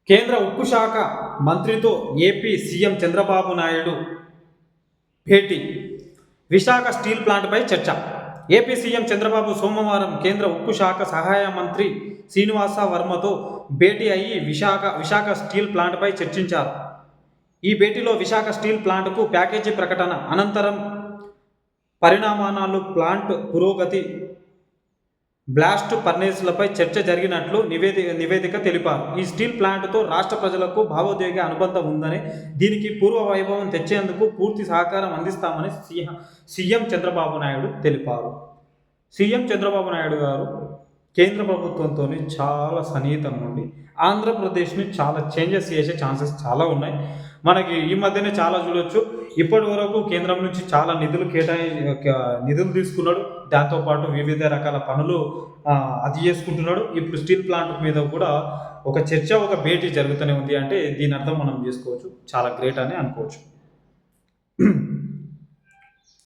కేంద్ర ఉక్కు శాఖ మంత్రితో ఏపీ సీఎం చంద్రబాబు నాయుడు భేటీ. విశాఖ స్టీల్ ప్లాంట్పై చర్చ. ఏపీ సీఎం చంద్రబాబు సోమవారం కేంద్ర ఉక్కు శాఖ సహాయ మంత్రి శ్రీనివాస వర్మతో భేటీ అయ్యి విశాఖ స్టీల్ ప్లాంట్పై చర్చించారు. ఈ భేటీలో విశాఖ స్టీల్ ప్లాంట్కు ప్యాకేజీ ప్రకటన అనంతరం పరిణామాలు, ప్లాంట్ పురోగతి, బ్లాస్ట్ ఫర్నేసులపై చర్చ జరిగినట్లు నివేదిక తెలిపారు. ఈ స్టీల్ ప్లాంట్తో రాష్ట్ర ప్రజలకు భావోద్వేగ అనుబంధం ఉందని, దీనికి పూర్వ వైభవం తెచ్చేందుకు పూర్తి సహకారం అందిస్తామని సీఎం చంద్రబాబు నాయుడు తెలిపారు. సీఎం చంద్రబాబు నాయుడు గారు కేంద్ర ప్రభుత్వంతో చాలా సన్నిహితంగా ఉండి ఆంధ్రప్రదేశ్ని చాలా చేంజెస్ చేసే ఛాన్సెస్ చాలా ఉన్నాయి. మనకి ఈ మధ్యనే చాలా చూడొచ్చు. ఇప్పటి వరకు కేంద్రం నుంచి చాలా నిధులు తీసుకున్నాడు. దాంతోపాటు వివిధ రకాల పనులు అది చేసుకుంటున్నాడు. ఇప్పుడు స్టీల్ ప్లాంట్ మీద కూడా ఒక చర్చ, ఒక భేటీ జరుగుతూనే ఉంది. అంటే దీని అర్థం మనం చేసుకోవచ్చు, చాలా గ్రేట్ అని అనుకోవచ్చు.